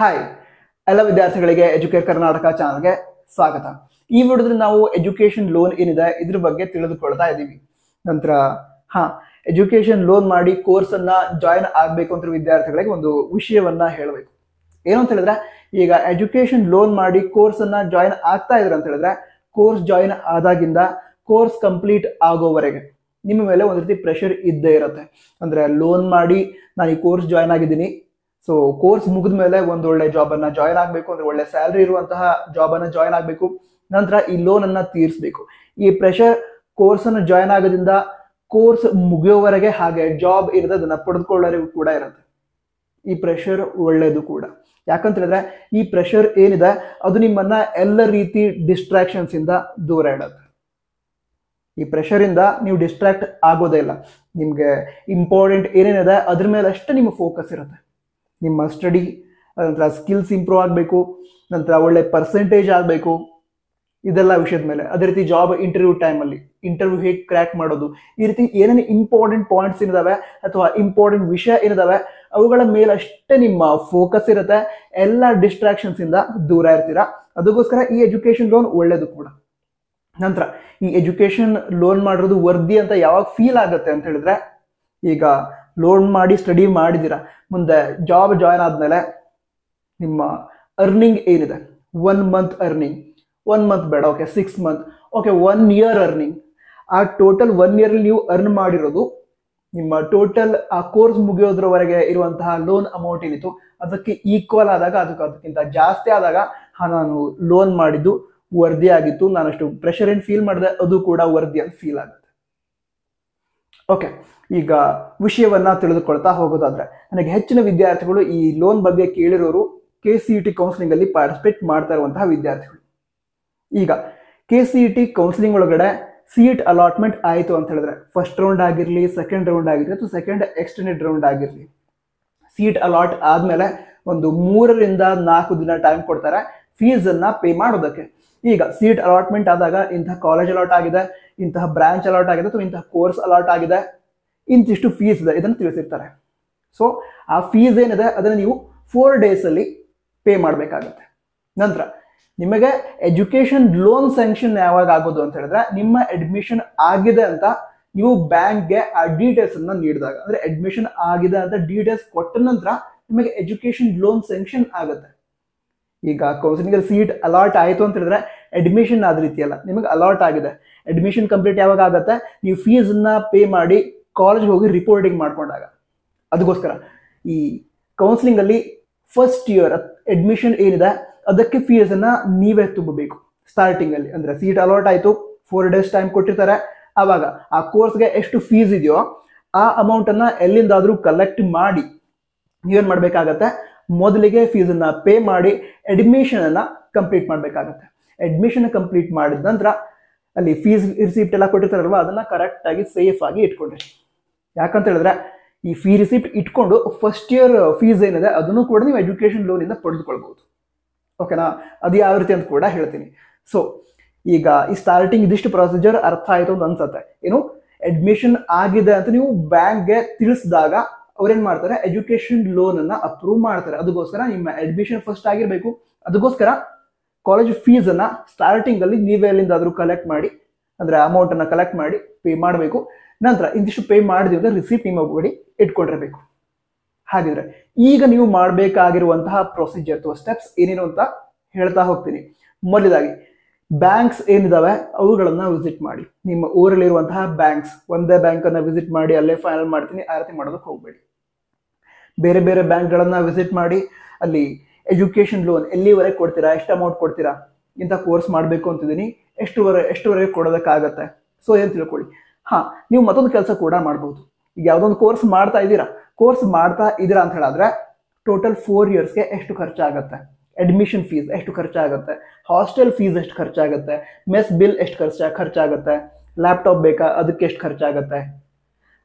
Hi ಎಲ್ಲ ವಿದ್ಯಾರ್ಥಿಗಳಿಗೆ educate Karnataka ಚಾನಲ್ಗೆ ಸ್ವಾಗತ. ಈ ವಿಡಿಯೋದಲ್ಲಿ ನಾವು ಎಜುಕೇಶನ್ ಲೋನ್ ಏನಿದೆ ಇದ್ರ ಬಗ್ಗೆ ತಿಳಿದುಕೊಳ್ತಾ ಇದ್ದೀವಿ. ನಂತರ ಎಜುಕೇಶನ್ ಲೋನ್ ಮಾಡಿ ಕೋರ್ಸ್ ಅನ್ನ ಜಾಯಿನ್ ಆಗ್ಬೇಕು ಅಂತ ವಿದ್ಯಾರ್ಥಿಗಳಿಗೆ ಒಂದು ವಿಷಯವನ್ನ ಹೇಳಬೇಕು. ಏನು ಅಂತ ಹೇಳಿದ್ರೆ, ಈಗ ಎಜುಕೇಶನ್ ಲೋನ್ ಮಾಡಿ ಕೋರ್ಸ್ ಅನ್ನ ಜಾಯಿನ್ ಆಗ್ತಾ ಇದ್ರ ಅಂತ ಹೇಳಿದ್ರೆ, ಕೋರ್ಸ್ ಜಾಯಿನ್ ಆದಾಗಿಂದ ಕೋರ್ಸ್ ಕಂಪ್ಲೀಟ್ ಆಗೋವರೆಗೆ ನಿಮ್ಮ ಮೇಲೆ ಒಂದು ರೀತಿ ಪ್ರೆಷರ್ ಇದ್ದೇ ಇರುತ್ತೆ. ಅಂದ್ರೆ ಲೋನ್ ಮಾಡಿ ನಾನು ಈ ಕೋರ್ಸ್ ಜಾಯಿನ್ ಆಗಿದ್ದೀನಿ, ಸೊ ಕೋರ್ಸ್ ಮುಗಿದ ಮೇಲೆ ಒಂದು ಒಳ್ಳೆ ಜಾಬ್ ಅನ್ನ ಜಾಯಿನ್ ಆಗ್ಬೇಕು, ಅಂದ್ರೆ ಒಳ್ಳೆ ಸ್ಯಾಲರಿ ಇರುವಂತಹ ಜಾಬ್ ಅನ್ನ ಜಾಯಿನ್ ಆಗ್ಬೇಕು, ನಂತರ ಈ ಲೋನ್ ಅನ್ನ ತೀರಿಸಬೇಕು. ಈ ಪ್ರೆಷರ್ ಕೋರ್ಸ್ ಅನ್ನ ಜಾಯಿನ್ ಆಗೋದ್ರಿಂದ ಕೋರ್ಸ್ ಮುಗಿಯೋವರೆಗೆ, ಹಾಗೆ ಜಾಬ್ ಇರೋದು ಅದನ್ನ ಪಡೆದುಕೊಳ್ಳೋರಿಗೂ ಕೂಡ ಇರುತ್ತೆ. ಈ ಪ್ರೆಷರ್ ಒಳ್ಳೇದು ಕೂಡ. ಯಾಕಂತ ಹೇಳಿದ್ರೆ ಈ ಪ್ರೆಷರ್ ಏನಿದೆ ಅದು ನಿಮ್ಮನ್ನ ಎಲ್ಲ ರೀತಿ ಡಿಸ್ಟ್ರಾಕ್ಷನ್ಸ್ ಇಂದ ದೂರ ಇಡುತ್ತೆ. ಈ ಪ್ರೆಷರ್ ಇಂದ ನೀವು ಡಿಸ್ಟ್ರಾಕ್ಟ್ ಆಗೋದೇ ಇಲ್ಲ. ನಿಮ್ಗೆ ಇಂಪಾರ್ಟೆಂಟ್ ಏನೇನಿದೆ ಅದ್ರ ಮೇಲೆ ಅಷ್ಟೇ ನಿಮ್ಮ ಫೋಕಸ್ ಇರುತ್ತೆ. ನಿಮ್ಮ ಸ್ಟಡಿ, ನಂತರ ಸ್ಕಿಲ್ಸ್ ಇಂಪ್ರೂವ್ ಆಗಬೇಕು, ನಂತರ ಒಳ್ಳೆ ಪರ್ಸೆಂಟೇಜ್ ಆಗಬೇಕು, ಇದೆಲ್ಲ ವಿಷಯದ ಮೇಲೆ. ಅದೇ ರೀತಿ ಜಾಬ್ ಇಂಟರ್ವ್ಯೂ ಟೈಮಲ್ಲಿ ಇಂಟರ್ವ್ಯೂ ಹೇಗೆ ಕ್ರ್ಯಾಕ್ ಮಾಡೋದು, ಈ ರೀತಿ ಏನೇನು ಇಂಪಾರ್ಟೆಂಟ್ ಪಾಯಿಂಟ್ಸ್ ಏನಿದಾವೆ ಅಥವಾ ಇಂಪಾರ್ಟೆಂಟ್ ವಿಷಯ ಏನಿದಾವೆ ಅವುಗಳ ಮೇಲೆ ಅಷ್ಟೇ ನಿಮ್ಮ ಫೋಕಸ್ ಇರುತ್ತೆ. ಎಲ್ಲ ಡಿಸ್ಟ್ರಾಕ್ಷನ್ಸ್ ಇಂದ ದೂರ ಇರ್ತೀರಾ. ಅದಕ್ಕೋಸ್ಕರ ಈ ಎಜುಕೇಶನ್ ಲೋನ್ ಒಳ್ಳೇದು ಕೂಡ. ನಂತರ ಈ ಎಜುಕೇಶನ್ ಲೋನ್ ಮಾಡಿರೋದು ವರ್ದಿ ಅಂತ ಯಾವಾಗ ಫೀಲ್ ಆಗುತ್ತೆ ಅಂತ ಹೇಳಿದ್ರೆ, ಈಗ ಲೋನ್ ಮಾಡಿ ಸ್ಟಡಿ ಮಾಡಿದ್ದೀರಾ, ಮುಂದೆ ಜಾಬ್ ಜಾಯಿನ್ ಆದ್ಮೇಲೆ ನಿಮ್ಮ ಅರ್ನಿಂಗ್ ಏನಿದೆ, 1 ಮಂತ್ ಅರ್ನಿಂಗ್, 1 ಮಂತ್ ಬೇಡ, okay 6 month, okay 1 year earning, ಆ ಟೋಟಲ್ 1 ಇಯರ್ ನೀವು ಅರ್ನ್ ಮಾಡಿರೋದು ನಿಮ್ಮ ಟೋಟಲ್ ಆ ಕೋರ್ಸ್ ಮುಗಿಯೋದ್ರವರೆಗೆ ಇರುವಂತಹ ಲೋನ್ ಅಮೌಂಟ್ ಏನಿತ್ತು ಅದಕ್ಕೆ ಈಕ್ವಲ್ ಆದಾಗ, ಅದಕ್ಕಿಂತ ಜಾಸ್ತಿ ಆದಾಗ ನಾನು ಲೋನ್ ಮಾಡಿದ್ದು ವರ್ದಿ ಆಗಿತ್ತು, ನಾನಷ್ಟು ಪ್ರೆಷರ್ ಏನು ಫೀಲ್ ಮಾಡಿದೆ ಅದು ಕೂಡ ವರ್ದಿ ಅಂತ ಫೀಲ್ ಆಗುತ್ತೆ. ಓಕೆ, ಈಗ ವಿಷಯವನ್ನ ತಿಳಿದುಕೊಳ್ತಾ ಹೋಗೋದಾದ್ರೆ, ನನಗೆ ಹೆಚ್ಚಿನ ವಿದ್ಯಾರ್ಥಿಗಳು ಈ ಲೋನ್ ಬಗ್ಗೆ ಕೇಳಿರೋರು KCET ಕೌನ್ಸಿಲಿಂಗ್ ಅಲ್ಲಿ ಪಾರ್ಟಿಸಿಪೇಟ್ ಮಾಡ್ತಾ ಇರುವಂತಹ ವಿದ್ಯಾರ್ಥಿಗಳು. ಈಗ KCET ಕೌನ್ಸಿಲಿಂಗ್ ಒಳಗಡೆ ಸೀಟ್ ಅಲಾಟ್ಮೆಂಟ್ ಆಯಿತು ಅಂತ ಹೇಳಿದ್ರೆ, ಫಸ್ಟ್ ರೌಂಡ್ ಆಗಿರಲಿ, ಸೆಕೆಂಡ್ ರೌಂಡ್ ಆಗಿರಲಿ ಅಥವಾ ಸೆಕೆಂಡ್ ಎಕ್ಸ್ಟೆಂಡೆಡ್ ರೌಂಡ್ ಆಗಿರಲಿ, ಸೀಟ್ ಅಲಾಟ್ ಆದ್ಮೇಲೆ ಒಂದು 3 ರಿಂದ 4 ದಿನ ಟೈಮ್ ಕೊಡ್ತಾರೆ ಫೀಸ್ ಅನ್ನ ಪೇ ಮಾಡೋದಕ್ಕೆ. ಈಗ ಸೀಟ್ ಅಲಾಟ್ಮೆಂಟ್ ಆದಾಗ ಇಂತಹ ಕಾಲೇಜ್ ಅಲಾಟ್ ಆಗಿದೆ, ಇಂತಹ ಬ್ರಾಂಚ್ ಅಲಾಟ್ ಆಗಿದೆ ಅಥವಾ ಇಂತಹ ಕೋರ್ಸ್ ಅಲಾಟ್ ಆಗಿದೆ, ಇಂತಿಷ್ಟು ಫೀಸ್ ಇದೆ, ಇದನ್ನು ತಿಳಿಸಿರ್ತಾರೆ. ಸೊ ಆ ಫೀಸ್ ಏನಿದೆ ಅದನ್ನು ನೀವು 4 days ಅಲ್ಲಿ ಪೇ ಮಾಡಬೇಕಾಗತ್ತೆ. ನಂತರ ನಿಮಗೆ ಎಜುಕೇಶನ್ ಲೋನ್ ಸ್ಯಾಂಕ್ಷನ್ ಯಾವಾಗ ಆಗೋದು ಅಂತ ಹೇಳಿದ್ರೆ, ನಿಮ್ಮ ಅಡ್ಮಿಷನ್ ಆಗಿದೆ ಅಂತ ನೀವು ಬ್ಯಾಂಕ್ಗೆ ಆ ಡೀಟೇಲ್ಸ್ ಅನ್ನ ನೀಡಿದಾಗ, ಅಂದ್ರೆ ಅಡ್ಮಿಷನ್ ಆಗಿದೆ ಅಂತ ಡೀಟೇಲ್ಸ್ ಕೊಟ್ಟ ನಂತರ ನಿಮಗೆ ಎಜುಕೇಶನ್ ಲೋನ್ ಸ್ಯಾಂಕ್ಷನ್ ಆಗುತ್ತೆ. ಈಗ ಕೌನ್ಸಿಲಿಂಗ್ ಅಲ್ಲಿ ಸೀಟ್ ಅಲಾಟ್ ಆಯಿತು ಅಂತ ಹೇಳಿದ್ರೆ ಅಡ್ಮಿಷನ್ ಆದ ರೀತಿ ಅಲ್ಲ, ನಿಮಗೆ ಅಲಾಟ್ ಆಗಿದೆ. ಅಡ್ಮಿಷನ್ ಕಂಪ್ಲೀಟ್ ಯಾವಾಗ ಆಗುತ್ತೆ, ನೀವು ಫೀಸ್ ಅನ್ನ ಪೇ ಮಾಡಿ ಕಾಲೇಜ್ ಹೋಗಿ ರಿಪೋರ್ಟಿಂಗ್ ಮಾಡ್ಕೊಂಡಾಗ. ಅದಕ್ಕೋಸ್ಕರ ಈ ಕೌನ್ಸಿಲಿಂಗ್ ಅಲ್ಲಿ ಫಸ್ಟ್ ಇಯರ್ ಅಡ್ಮಿಷನ್ ಏನಿದೆ ಅದಕ್ಕೆ ಫೀಸ್ ಅನ್ನ ನೀವೇ ತುಂಬಬೇಕು ಸ್ಟಾರ್ಟಿಂಗ್ ಅಲ್ಲಿ. ಅಂದ್ರೆ ಸೀಟ್ ಅಲಾಟ್ ಆಯ್ತು, 4 days ಟೈಮ್ ಕೊಟ್ಟಿರ್ತಾರೆ, ಆವಾಗ ಆ ಕೋರ್ಸ್ಗೆ ಎಷ್ಟು ಫೀಸ್ ಇದೆಯೋ ಆ ಅಮೌಂಟ್ ಅನ್ನ ಎಲ್ಲಿಂದಾದ್ರೂ ಕಲೆಕ್ಟ್ ಮಾಡಿ ನೀವೇನ್ ಮಾಡ್ಬೇಕಾಗತ್ತೆ, ಮೊದಲಿಗೆ ಫೀಸ್ ಅನ್ನ ಪೇ ಮಾಡಿ ಅಡ್ಮಿಷನ್ ಅನ್ನ ಕಂಪ್ಲೀಟ್ ಮಾಡ್ಬೇಕಾಗತ್ತೆ. ಅಡ್ಮಿಷನ್ ಕಂಪ್ಲೀಟ್ ಮಾಡಿದ ನಂತರ ಅಲ್ಲಿ ಫೀಸ್ ರಿಸಿಪ್ಟ್ ಎಲ್ಲ ಕೊಟ್ಟಿರ್ತಾರಲ್ವ, ಅದನ್ನ ಕರೆಕ್ಟ್ ಆಗಿ ಸೇಫ್ ಆಗಿ ಇಟ್ಕೊಂಡ್ರಿ. ಯಾಕಂತ ಹೇಳಿದ್ರೆ ಈ ಫೀ ರಿಸಿಪ್ಟ್ ಇಟ್ಕೊಂಡು ಫಸ್ಟ್ ಇಯರ್ ಫೀಸ್ ಏನಿದೆ ಅದನ್ನು ಕೂಡ ನೀವು ಎಜುಕೇಶನ್ ಲೋನ್ ಇಂದ ಪಡೆದುಕೊಳ್ಬಹುದು. ಓಕೆನಾ, ಅದು ಯಾವ ರೀತಿ ಅಂತ ಕೂಡ ಹೇಳ್ತೀನಿ. ಸೊ ಈಗ ಈ ಸ್ಟಾರ್ಟಿಂಗ್ ಇದಿಷ್ಟು ಪ್ರೊಸೀಜರ್ ಅರ್ಥ ಆಯ್ತು ಅಂತ ಅನ್ಸುತ್ತೆ. ಏನು, ಅಡ್ಮಿಷನ್ ಆಗಿದೆ ಅಂತ ನೀವು ಬ್ಯಾಂಕ್ಗೆ ತಿಳಿಸಿದಾಗ ಅವ್ರೇನ್ ಮಾಡ್ತಾರೆ, ಎಜುಕೇಶನ್ ಲೋನ್ ಅನ್ನ ಅಪ್ರೂವ್ ಮಾಡ್ತಾರೆ. ಅದಕ್ಕೋಸ್ಕರ ನಿಮ್ಮ ಅಡ್ಮಿಷನ್ ಫಸ್ಟ್ ಆಗಿರ್ಬೇಕು. ಅದಕ್ಕೋಸ್ಕರ ಕಾಲೇಜ್ ಫೀಸ್ ಅನ್ನ ಸ್ಟಾರ್ಟಿಂಗ್ ಅಲ್ಲಿ ನೀವೇ ಎಲ್ಲಿಂದಾದ್ರೂ ಕಲೆಕ್ಟ್ ಮಾಡಿ, ಅಂದ್ರೆ ಅಮೌಂಟ್ ಅನ್ನ ಕಲೆಕ್ಟ್ ಮಾಡಿ ಪೇ ಮಾಡಬೇಕು. ನಂತರ ಇಂದಿಷ್ಟು ಪೇ ಮಾಡಿದ್ವಿ ಅಂದ್ರೆ ರಿಸಿಪ್ಟ್ ನಿಮ್ಮ ಬಳಿ ಇಟ್ಕೊಂಡಿರ್ಬೇಕು. ಹಾಗಿದ್ರೆ ಈಗ ನೀವು ಮಾಡಬೇಕಾಗಿರುವಂತಹ ಪ್ರೊಸೀಜರ್ ಅಥವಾ ಸ್ಟೆಪ್ಸ್ ಏನೇನು ಅಂತ ಹೇಳ್ತಾ ಹೋಗ್ತೀನಿ. ಮೊದಲಾಗಿ ಬ್ಯಾಂಕ್ಸ್ ಏನಿದಾವೆ ಅವುಗಳನ್ನ ವಿಸಿಟ್ ಮಾಡಿ. ನಿಮ್ಮ ಊರಲ್ಲಿರುವಂತಹ ಬ್ಯಾಂಕ್ಸ್, ಒಂದೇ ಬ್ಯಾಂಕ್ ಅನ್ನ ವಿಸಿಟ್ ಮಾಡಿ ಅಲ್ಲೇ ಫೈನಲ್ ಮಾಡ್ತೀನಿ ಆ ರೀತಿ ಮಾಡೋದಕ್ಕೆ ಹೋಗ್ಬೇಡಿ. ಬೇರೆ ಬೇರೆ ಬ್ಯಾಂಕ್ಗಳನ್ನ ವಿಸಿಟ್ ಮಾಡಿ ಅಲ್ಲಿ ಎಜುಕೇಶನ್ ಲೋನ್ ಎಲ್ಲಿವರೆಗೆ ಕೊಡ್ತೀರಾ, ಎಷ್ಟು ಅಮೌಂಟ್ ಕೊಡ್ತೀರಾ, ಇಂಥ ಕೋರ್ಸ್ ಮಾಡಬೇಕು ಅಂತಿದ್ದೀನಿ, ಎಷ್ಟುವರೆಗೆ ಕೊಡೋದಕ್ಕಾಗತ್ತೆ, ಸೊ ಏನು ತಿಳ್ಕೊಳ್ಳಿ. ನೀವು ಮತ್ತೊಂದು ಕೆಲಸ ಕೂಡ ಮಾಡ್ಬೋದು. ಈಗ ಯಾವುದೊಂದು ಕೋರ್ಸ್ ಮಾಡ್ತಾ ಇದ್ದೀರಾ ಅಂತ ಹೇಳಿದ್ರೆ ಟೋಟಲ್ 4 yearsಗೆ ಎಷ್ಟು ಖರ್ಚಾಗತ್ತೆ, ಅಡ್ಮಿಷನ್ ಫೀಸ್ ಎಷ್ಟು ಖರ್ಚಾಗುತ್ತೆ, ಹಾಸ್ಟೆಲ್ ಫೀಸ್ ಎಷ್ಟು ಖರ್ಚಾಗುತ್ತೆ, ಮೆಸ್ ಬಿಲ್ ಎಷ್ಟು ಖರ್ಚಾಗುತ್ತೆ, ಲ್ಯಾಪ್ಟಾಪ್ ಬೇಕಾ ಅದಕ್ಕೆ ಎಷ್ಟು ಖರ್ಚಾಗುತ್ತೆ,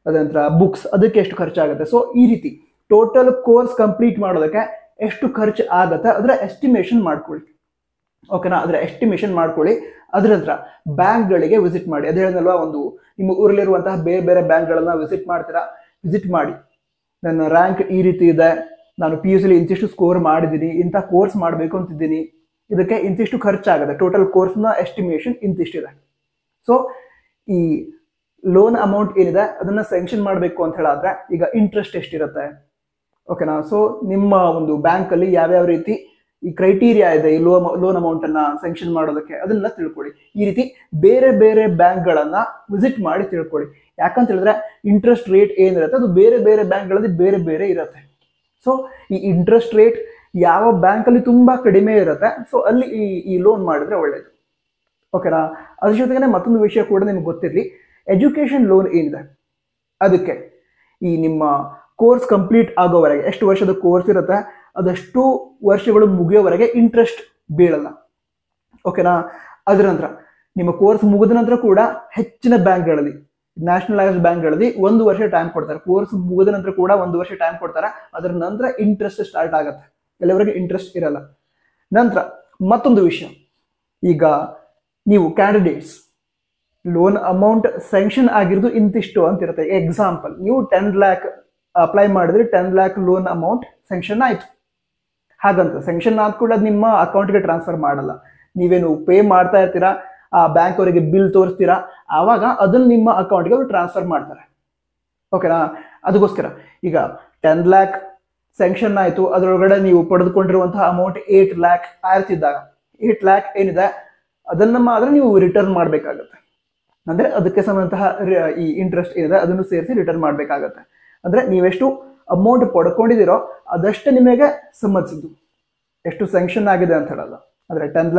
ಅದಂತರ ಬುಕ್ಸ್ ಅದಕ್ಕೆ ಎಷ್ಟು ಖರ್ಚಾಗುತ್ತೆ. ಸೊ ಈ ರೀತಿ ಟೋಟಲ್ ಕೋರ್ಸ್ ಕಂಪ್ಲೀಟ್ ಮಾಡೋದಕ್ಕೆ ಎಷ್ಟು ಖರ್ಚು ಆಗತ್ತೆ ಅದರ ಎಸ್ಟಿಮೇಷನ್ ಮಾಡ್ಕೊಳ್ಳಿ. ಓಕೆನಾ, ಅದರ ಎಸ್ಟಿಮೇಷನ್ ಮಾಡ್ಕೊಳ್ಳಿ. ಅದ್ರ ನಂತರ ಬ್ಯಾಂಕ್ಗಳಿಗೆ ವಿಸಿಟ್ ಮಾಡಿ. ಅದೇ ಹೇಳಿದ್ನಲ್ವಾ, ಒಂದು ನಿಮ್ಮ ಊರಲ್ಲಿರುವಂತಹ ಬೇರೆ ಬೇರೆ ಬ್ಯಾಂಕ್ಗಳನ್ನ ವಿಸಿಟ್ ಮಾಡ್ತೀರಾ, ವಿಸಿಟ್ ಮಾಡಿ ನನ್ನ ರ್ಯಾಂಕ್ ಈ ರೀತಿ ಇದೆ, ನಾನು PUC ಇಂತಿಷ್ಟು ಸ್ಕೋರ್ ಮಾಡಿದ್ದೀನಿ, ಇಂಥ ಕೋರ್ಸ್ ಮಾಡಬೇಕು ಅಂತಿದ್ದೀನಿ, ಇದಕ್ಕೆ ಇಂತಿಷ್ಟು ಖರ್ಚಾಗುತ್ತೆ, ಟೋಟಲ್ ಕೋರ್ಸ್ನ ಎಸ್ಟಿಮೇಷನ್ ಇಂತಿಷ್ಟಿದೆ. ಸೊ ಈ ಲೋನ್ ಅಮೌಂಟ್ ಏನಿದೆ ಅದನ್ನ ಸ್ಯಾಂಕ್ಷನ್ ಮಾಡಬೇಕು ಅಂತ ಹೇಳಿದ್ರೆ ಈಗ ಇಂಟ್ರೆಸ್ಟ್ ಎಷ್ಟಿರುತ್ತೆ, ಓಕೆನಾ. ಸೊ ನಿಮ್ಮ ಒಂದು ಬ್ಯಾಂಕಲ್ಲಿ ಯಾವ್ಯಾವ ರೀತಿ ಈ ಕ್ರೈಟೀರಿಯಾ ಇದೆ ಈ ಲೋನ್ ಅಮೌಂಟ್ ಅನ್ನ ಸ್ಯಾಂಕ್ಷನ್ ಮಾಡೋದಕ್ಕೆ, ಅದನ್ನೆಲ್ಲ ತಿಳ್ಕೊಳ್ಳಿ. ಈ ರೀತಿ ಬೇರೆ ಬೇರೆ ಬ್ಯಾಂಕ್ಗಳನ್ನ ವಿಸಿಟ್ ಮಾಡಿ ತಿಳ್ಕೊಳ್ಳಿ. ಯಾಕಂತ ಹೇಳಿದ್ರೆ ಇಂಟ್ರೆಸ್ಟ್ ರೇಟ್ ಏನಿರುತ್ತೆ ಅದು ಬೇರೆ ಬೇರೆ ಬ್ಯಾಂಕ್ಗಳಲ್ಲಿ ಬೇರೆ ಬೇರೆ ಇರುತ್ತೆ. ಸೊ ಈ ಇಂಟ್ರೆಸ್ಟ್ ರೇಟ್ ಯಾವ ಬ್ಯಾಂಕಲ್ಲಿ ತುಂಬಾ ಕಡಿಮೆ ಇರುತ್ತೆ, ಸೊ ಅಲ್ಲಿ ಈ ಲೋನ್ ಮಾಡಿದ್ರೆ ಒಳ್ಳೇದು, ಓಕೆನಾ. ಅದ್ರ ಜೊತೆಗೆ ಮತ್ತೊಂದು ವಿಷಯ ಕೂಡ ನಿಮ್ಗೆ ಗೊತ್ತಿರಲಿ, ಎಜುಕೇಶನ್ ಲೋನ್ ಏನಿದೆ ಅದಕ್ಕೆ ಈ ನಿಮ್ಮ ಕೋರ್ಸ್ ಕಂಪ್ಲೀಟ್ ಆಗೋವರೆಗೆ, ಎಷ್ಟು ವರ್ಷದ ಕೋರ್ಸ್ ಇರುತ್ತೆ ಅದಷ್ಟು ವರ್ಷಗಳು ಮುಗಿಯೋವರೆಗೆ ಇಂಟ್ರೆಸ್ಟ್ ಬೀಳಲ್ಲ, ಓಕೆನಾ. ಅದರ ನಂತರ ನಿಮ್ಮ ಕೋರ್ಸ್ ಮುಗಿದ ನಂತರ ಕೂಡ ಹೆಚ್ಚಿನ ಬ್ಯಾಂಕ್ಗಳಲ್ಲಿ, ನ್ಯಾಷನಲೈಸ್ಡ್ ಬ್ಯಾಂಕ್ಗಳಲ್ಲಿ 1 ವರ್ಷ ಟೈಮ್ ಕೊಡ್ತಾರೆ. ಕೋರ್ಸ್ ಮುಗಿದ ನಂತರ ಕೂಡ 1 ವರ್ಷ ಟೈಮ್ ಕೊಡ್ತಾರೆ. ಅದರ ನಂತರ ಇಂಟ್ರೆಸ್ಟ್ ಸ್ಟಾರ್ಟ್ ಆಗುತ್ತೆ, ಎಲ್ಲವರೆಗೆ ಇಂಟ್ರೆಸ್ಟ್ ಇರಲ್ಲ. ನಂತರ ಮತ್ತೊಂದು ವಿಷಯ, ಈಗ ನೀವು ಕ್ಯಾಂಡಿಡೇಟ್ಸ್ ಲೋನ್ ಅಮೌಂಟ್ ಸ್ಯಾಂಕ್ಷನ್ ಆಗಿರೋದು ಇಂತಿಷ್ಟು ಅಂತ ಇರುತ್ತೆ. ಎಕ್ಸಾಂಪಲ್, ನೀವು 10 lakh ಅಪ್ಲೈ ಮಾಡಿದ್ರೆ 10 lakh ಲೋನ್ ಅಮೌಂಟ್ ಸ್ಯಾಂಕ್ಷನ್ ಆಯ್ತು. ಹಾಗಂತ ಸ್ಯಾಂಕ್ಷನ್ ಆದ ಕೂಡ ಅದು ನಿಮ್ಮ ಅಕೌಂಟ್ಗೆ ಟ್ರಾನ್ಸ್ಫರ್ ಮಾಡಲ್ಲ. ನೀವೇನು ಪೇ ಮಾಡ್ತಾ ಇರ್ತೀರಾ, ಆ ಬ್ಯಾಂಕ್ ಅವರಿಗೆ ಬಿಲ್ ತೋರಿಸ್ತೀರಾ, ಆವಾಗ ಅದನ್ನ ನಿಮ್ಮ ಅಕೌಂಟ್ಗೆ ಅವರು ಟ್ರಾನ್ಸ್ಫರ್ ಮಾಡ್ತಾರೆ, ಓಕೆನಾ. ಅದಕ್ಕೋಸ್ಕರ ಈಗ 10 lakh ಸ್ಯಾಂಕ್ಷನ್ ಆಯಿತು, ಅದರೊಳಗಡೆ ನೀವು ಪಡೆದುಕೊಂಡಿರುವಂತಹ ಅಮೌಂಟ್ 8 lakh ಆಯ್ತಿದ್ದಾಗ 8 lakh ಏನಿದೆ ಅದನ್ನ ಮಾತ್ರ ನೀವು ರಿಟರ್ನ್ ಮಾಡಬೇಕಾಗತ್ತೆ. ಅಂದ್ರೆ ಅದಕ್ಕೆ ಸಂಬಂಧಂತಹ ಈ ಇಂಟ್ರೆಸ್ಟ್ ಏನಿದೆ ಅದನ್ನು ಸೇರಿಸಿ ರಿಟರ್ನ್ ಮಾಡಬೇಕಾಗತ್ತೆ. ಅಂದ್ರೆ ನೀವೆಷ್ಟು ಅಮೌಂಟ್ ಪಡ್ಕೊಂಡಿದ್ದೀರೋ ಅದಷ್ಟೇ ನಿಮಗೆ ಸಂಬಂಧಿಸಿದ್ದು, ಎಷ್ಟು ಸ್ಯಾಂಕ್ಷನ್ ಆಗಿದೆ ಅಂತ ಹೇಳಲ್ಲ. ಅಂದ್ರೆ 10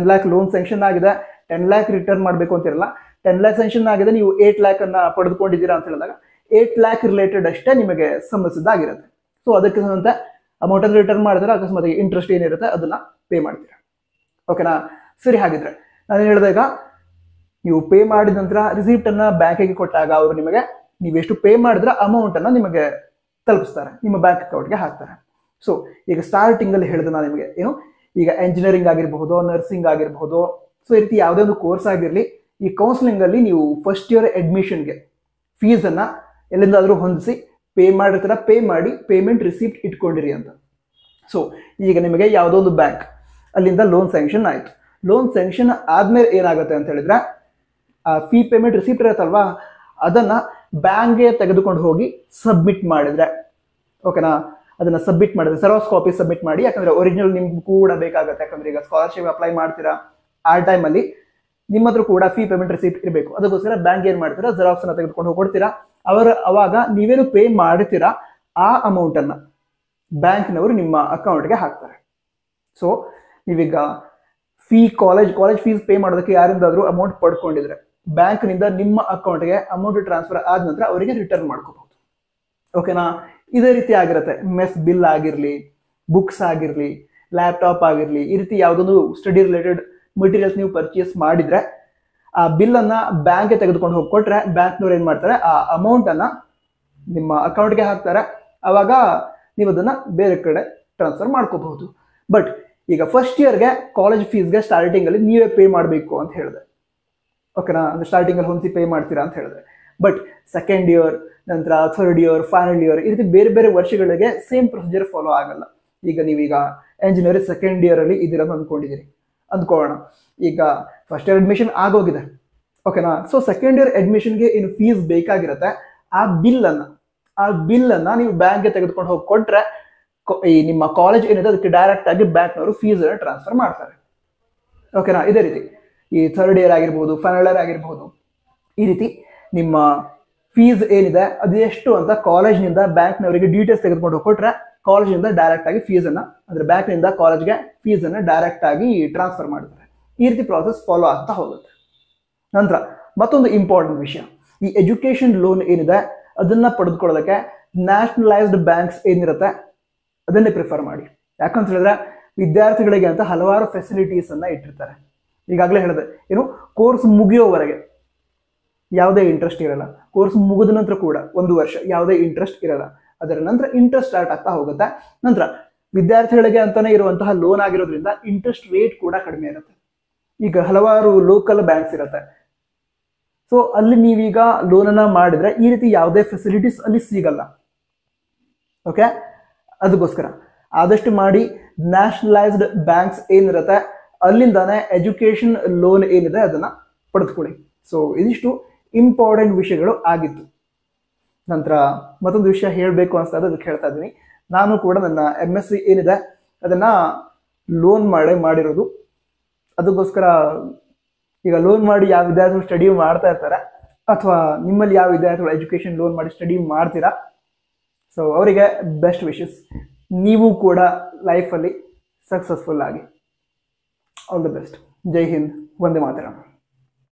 lakh ಲೋನ್ ಸ್ಯಾಂಕ್ಷನ್ ಆಗಿದೆ, 10 lakh ರಿಟರ್ನ್ ಮಾಡಬೇಕು ಅಂತಿರಲ್ಲ. 10 lakh ಸ್ಯಾಂಕ್ಷನ್ ಆಗಿದೆ, ನೀವು 8 lakh ಅನ್ನ ಪಡೆದುಕೊಂಡಿದ್ದೀರಾ ಅಂತ ಹೇಳಿದಾಗ 8 lakh ರಿಲೇಟೆಡ್ ಅಷ್ಟೇ ನಿಮಗೆ ಸಂಬಂಧಿಸಿದ್ದಾಗಿರುತ್ತೆ. ಸೊ ಅದಕ್ಕೆ ಸಂಬಂಧ ಅಮೌಂಟ್ ಅನ್ನು ರಿಟರ್ನ್ ಮಾಡಿದ್ರೆ ಅಕಸ್ಮಾತ್ ಇಂಟ್ರೆಸ್ಟ್ ಏನಿರುತ್ತೆ ಅದನ್ನ ಪೇ ಮಾಡ್ತೀರಾ, ಓಕೆನಾ. ಸರಿ, ಹಾಗಿದ್ರೆ ನಾನು ಹೇಳಿದಾಗ ನೀವು ಪೇ ಮಾಡಿದ ನಂತರ ರಿಸಿಪ್ಟ್ ಅನ್ನ ಬ್ಯಾಂಕಿಗೆ ಕೊಟ್ಟಾಗ ಅವರು ನಿಮಗೆ ನೀವೆಷ್ಟು ಪೇ ಮಾಡಿದ್ರೆ ಅಮೌಂಟ್ ಅನ್ನ ನಿಮಗೆ ತಲುಪಿಸ್ತಾರೆ, ನಿಮ್ಮ ಬ್ಯಾಂಕ್ ಅಕೌಂಟ್ಗೆ ಹಾಕ್ತಾರೆ. ಸೊ ಈಗ ಸ್ಟಾರ್ಟಿಂಗ್ ಅಲ್ಲಿ ಹೇಳಿದೆ ನಾನು ನಿಮಗೆ, ಏನು ಈಗ ಎಂಜಿನಿಯರಿಂಗ್ ಆಗಿರಬಹುದು, ನರ್ಸಿಂಗ್ ಆಗಿರಬಹುದು, ಸೊ ಈ ರೀತಿ ಯಾವುದೇ ಒಂದು ಕೋರ್ಸ್ ಆಗಿರಲಿ, ಈ ಕೌನ್ಸಿಲಿಂಗ್ ಅಲ್ಲಿ ನೀವು ಫಸ್ಟ್ ಇಯರ್ ಅಡ್ಮಿಷನ್ಗೆ ಫೀಸ್ ಅನ್ನ ಎಲ್ಲಿಂದಾದ್ರೂ ಹೊಂದಿಸಿ ಪೇ ಮಾಡಿರ್ತೀರ, ಪೇ ಮಾಡಿ ಪೇಮೆಂಟ್ ರಿಸಿಪ್ಟ್ ಇಟ್ಕೊಂಡಿರಿ ಅಂತ. ಸೊ ಈಗ ನಿಮಗೆ ಯಾವುದೋ ಒಂದು ಬ್ಯಾಂಕ್ ಅಲ್ಲಿಂದ ಲೋನ್ ಸ್ಯಾಂಕ್ಷನ್ ಆಯಿತು. ಲೋನ್ ಸ್ಯಾಂಕ್ಷನ್ ಆದ್ಮೇಲೆ ಏನಾಗುತ್ತೆ ಅಂತ ಹೇಳಿದ್ರೆ ಆ ಫೀ ಪೇಮೆಂಟ್ ರಿಸಿಪ್ಟ್ ಇರುತ್ತಲ್ವಾ ಅದನ್ನ ಬ್ಯಾಂಕ್ಗೆ ತೆಗೆದುಕೊಂಡು ಹೋಗಿ ಸಬ್ಮಿಟ್ ಮಾಡಿದ್ರೆ, ಓಕೆನಾ. ಅದನ್ನ ಸಬ್ಮಿಟ್ ಮಾಡಿದ್ರೆ ಸೆರಾಕ್ಸ್ ಕಾಪಿ ಸಬ್ಮಿಟ್ ಮಾಡಿ, ಯಾಕಂದ್ರೆ ಒರಿಜಿನಲ್ ನಿಮ್ಗೆ ಕೂಡ ಬೇಕಾಗುತ್ತೆ. ಯಾಕಂದ್ರೆ ಈಗ ಸ್ಕಾಲರ್ಶಿಪ್ ಅಪ್ಲೈ ಮಾಡ್ತೀರಾ ಆ ಟೈಮಲ್ಲಿ ನಿಮ್ಮ ಹತ್ರ ಕೂಡ ಫೀ ಪೇಮೆಂಟ್ ರಿಸಿಪ್ಟ್ ಇರಬೇಕು. ಅದಕ್ಕೋಸ್ಕರ ಬ್ಯಾಂಕ್ ಏನ್ ಮಾಡ್ತೀರಾ, ಜೆರಾಕ್ಸ್ ಅನ್ನ ತೆಗೆದುಕೊಂಡು ಹೋಗ್ಕೊಡ್ತೀರಾ. ಅವಾಗ ನೀವೇನು ಪೇ ಮಾಡ್ತೀರಾ ಆ ಅಮೌಂಟ್ ಅನ್ನ ಬ್ಯಾಂಕ್ನವರು ನಿಮ್ಮ ಅಕೌಂಟ್ಗೆ ಹಾಕ್ತಾರೆ. ಸೊ ನೀವೀಗ ಕಾಲೇಜ್ ಫೀಸ್ ಪೇ ಮಾಡೋದಕ್ಕೆ ಯಾರಿಂದಾದ್ರೂ ಅಮೌಂಟ್ ಪಡ್ಕೊಂಡಿದ್ರೆ ಬ್ಯಾಂಕ್ನಿಂದ ನಿಮ್ಮ ಅಕೌಂಟ್ಗೆ ಅಮೌಂಟ್ ಟ್ರಾನ್ಸ್ಫರ್ ಆದ ನಂತರ ಅವರಿಗೆ ರಿಟರ್ನ್ ಮಾಡ್ಕೋಬಹುದು, ಓಕೆನಾ. ಇದೇ ರೀತಿ ಆಗಿರುತ್ತೆ. ಮೆಸ್ ಬಿಲ್ ಆಗಿರಲಿ, ಬುಕ್ಸ್ ಆಗಿರಲಿ, ಲ್ಯಾಪ್ಟಾಪ್ ಆಗಿರಲಿ, ಈ ರೀತಿ ಯಾವುದೊಂದು ಸ್ಟಡಿ ರಿಲೇಟೆಡ್ ಮೆಟೀರಿಯಲ್ಸ್ ನೀವು ಪರ್ಚೇಸ್ ಮಾಡಿದ್ರೆ ಆ ಬಿಲ್ ಅನ್ನ ಬ್ಯಾಂಕ್ಗೆ ತೆಗೆದುಕೊಂಡು ಹೋಗಿ ಕೊಟ್ರೆ ಬ್ಯಾಂಕ್ನವ್ರು ಏನ್ ಮಾಡ್ತಾರೆ, ಆ ಅಮೌಂಟ್ ಅನ್ನ ನಿಮ್ಮ ಅಕೌಂಟ್ಗೆ ಹಾಕ್ತಾರೆ. ಅವಾಗ ನೀವು ಅದನ್ನ ಬೇರೆ ಕಡೆ ಟ್ರಾನ್ಸ್ಫರ್ ಮಾಡ್ಕೋಬಹುದು. ಬಟ್ ಈಗ ಫಸ್ಟ್ ಇಯರ್ಗೆ ಕಾಲೇಜ್ ಫೀಸ್ಗೆ ಸ್ಟಾರ್ಟಿಂಗ್ ಅಲ್ಲಿ ನೀವೇ ಪೇ ಮಾಡಬೇಕು ಅಂತ ಹೇಳಿದೆ, ಓಕೆನಾ. ಅಂದ್ರೆ ಸ್ಟಾರ್ಟಿಂಗ್ ಅಲ್ಲಿ ಹೊಂದಿಸಿ ಪೇ ಮಾಡ್ತೀರಾ ಅಂತ ಹೇಳಿದೆ. ಬಟ್ ಸೆಕೆಂಡ್ ಇಯರ್, ನಂತರ ಥರ್ಡ್ ಇಯರ್, ಫೈನಲ್ ಇಯರ್, ಈ ರೀತಿ ಬೇರೆ ಬೇರೆ ವರ್ಷಗಳಿಗೆ ಸೇಮ್ ಪ್ರೊಸೀಜರ್ ಫಾಲೋ ಆಗಲ್ಲ. ಈಗ ನೀವೀಗ ಎಂಜಿನಿಯರಿಂಗ್ ಸೆಕೆಂಡ್ ಇಯರ್ ಅಲ್ಲಿ ಇದೀರ ಅಂದ್ಕೊಳ್ಳೋಣ. ಈಗ ಫಸ್ಟ್ ಇಯರ್ ಅಡ್ಮಿಷನ್ ಆಗೋಗಿದೆ, ಓಕೆನಾ. ಸೊ ಸೆಕೆಂಡ್ ಇಯರ್ ಅಡ್ಮಿಷನ್ಗೆ ಏನು ಫೀಸ್ ಬೇಕಾಗಿರುತ್ತೆ ಆ ಬಿಲ್ ಅನ್ನ ನೀವು ಬ್ಯಾಂಕ್ಗೆ ತೆಗೆದುಕೊಂಡು ಹೋಗಿ ಕೊಟ್ರೆ ಈ ನಿಮ್ಮ ಕಾಲೇಜ್ ಏನಿದೆ ಅದಕ್ಕೆ ಡೈರೆಕ್ಟ್ ಆಗಿ ಬ್ಯಾಂಕ್ನವರು ಫೀಸ್ ಟ್ರಾನ್ಸ್ಫರ್ ಮಾಡ್ತಾರೆ, ಓಕೆನಾ. ಇದೇ ರೀತಿ ಈ ಥರ್ಡ್ ಇಯರ್ ಆಗಿರ್ಬೋದು, ಫೈನಲ್ ಇಯರ್ ಆಗಿರ್ಬೋದು, ಈ ರೀತಿ ನಿಮ್ಮ ಫೀಸ್ ಏನಿದೆ ಅದು ಎಷ್ಟು ಅಂತ ಕಾಲೇಜ್ನಿಂದ ಬ್ಯಾಂಕ್ನವರಿಗೆ ಡೀಟೇಲ್ಸ್ ತೆಗೆದುಕೊಂಡು ಕೊಟ್ರೆ ಕಾಲೇಜಿಂದ ಡೈರೆಕ್ಟ್ ಆಗಿ ಫೀಸ್ ಅನ್ನ, ಅಂದ್ರೆ ಬ್ಯಾಂಕ್ನಿಂದ ಕಾಲೇಜ್ಗೆ ಫೀಸ್ ಅನ್ನ ಡೈರೆಕ್ಟ್ ಆಗಿ ಟ್ರಾನ್ಸ್ಫರ್ ಮಾಡ್ತಾರೆ. ಈ ರೀತಿ ಪ್ರಾಸೆಸ್ ಫಾಲೋ ಆಗ್ತಾ ಹೋಗುತ್ತೆ. ನಂತರ ಮತ್ತೊಂದು ಇಂಪಾರ್ಟೆಂಟ್ ವಿಷಯ, ಈ ಎಜುಕೇಶನ್ ಲೋನ್ ಏನಿದೆ ಅದನ್ನ ಪಡೆದುಕೊಳ್ಳೋದಕ್ಕೆ ನ್ಯಾಷನಲೈಸ್ಡ್ ಬ್ಯಾಂಕ್ಸ್ ಏನಿರುತ್ತೆ ಅದನ್ನೇ ಪ್ರಿಫರ್ ಮಾಡಿ. ಯಾಕಂತ ಹೇಳಿದ್ರೆ ವಿದ್ಯಾರ್ಥಿಗಳಿಗೆ ಅಂತ ಹಲವಾರು ಫೆಸಿಲಿಟೀಸ್ ಅನ್ನ ಇಟ್ಟಿರ್ತಾರೆ. ಈಗಾಗಲೇ ಹೇಳಿದೆ, ಏನು ಕೋರ್ಸ್ ಮುಗಿಯೋವರೆಗೆ ಯಾವುದೇ ಇಂಟ್ರೆಸ್ಟ್ ಇರಲ್ಲ. ಕೋರ್ಸ್ ಮುಗಿದ ನಂತರ ಕೂಡ 1 ವರ್ಷ ಯಾವುದೇ ಇಂಟ್ರೆಸ್ಟ್ ಇರಲ್ಲ. ಅದರ ನಂತರ ಇಂಟ್ರೆಸ್ಟ್ ಸ್ಟಾರ್ಟ್ ಆಗ್ತಾ ಹೋಗುತ್ತೆ. ನಂತರ ವಿದ್ಯಾರ್ಥಿಗಳಿಗೆ ಅಂತಾನೆ ಇರುವಂತಹ ಲೋನ್ ಆಗಿರೋದ್ರಿಂದ ಇಂಟ್ರೆಸ್ಟ್ ರೇಟ್ ಕೂಡ ಕಡಿಮೆ ಇರುತ್ತೆ. ಈಗ ಹಲವಾರು ಲೋಕಲ್ ಬ್ಯಾಂಕ್ಸ್ ಇರುತ್ತೆ. ಸೊ ಅಲ್ಲಿ ನೀವೀಗ ಲೋನ್ ಅನ್ನ ಮಾಡಿದ್ರೆ ಈ ರೀತಿ ಯಾವುದೇ ಫೆಸಿಲಿಟೀಸ್ ಅಲ್ಲಿ ಸಿಗಲ್ಲ, ಓಕೆ. ಅದಕ್ಕೋಸ್ಕರ ಆದಷ್ಟು ಮಾಡಿ ನ್ಯಾಷನಲೈಸ್ಡ್ ಬ್ಯಾಂಕ್ಸ್ ಏನಿರುತ್ತೆ ಅಲ್ಲಿಂದಾನೆ ಎಜುಕೇಶನ್ ಲೋನ್ ಏನಿದೆ ಅದನ್ನ ಪಡೆದುಕೊಳ್ಳಿ. ಸೊ ಇದಿಷ್ಟು ಇಂಪಾರ್ಟೆಂಟ್ ವಿಷಯಗಳು ಆಗಿತ್ತು. ನಂತರ ಮತ್ತೊಂದು ವಿಷಯ ಹೇಳಬೇಕು ಅನಿಸ್ತಾ ಇದೆ, ಅದಕ್ಕೆ ಹೇಳ್ತಾ ಇದ್ದೀನಿ. ನಾನು ಕೂಡ ನನ್ನ MSc ಏನಿದೆ ಅದನ್ನ ಲೋನ್ ಮಾಡಿರೋದು. ಅದಕ್ಕೋಸ್ಕರ ಈಗ ಲೋನ್ ಮಾಡಿ ಯಾವ ವಿದ್ಯಾರ್ಥಿಗಳು ಸ್ಟಡಿ ಮಾಡ್ತಾ ಇರ್ತಾರೆ ಅಥವಾ ನಿಮ್ಮಲ್ಲಿ ಯಾವ ವಿದ್ಯಾರ್ಥಿಗಳು ಎಜುಕೇಶನ್ ಲೋನ್ ಮಾಡಿ ಸ್ಟಡಿ ಮಾಡ್ತೀರಾ, ಸೊ ಅವರಿಗೆ ಬೆಸ್ಟ್ ವಿಶಸ್. ನೀವು ಕೂಡ ಲೈಫಲ್ಲಿ ಸಕ್ಸಸ್ಫುಲ್ ಆಗಿ. All the best. Jai Hind, Vande Mataram.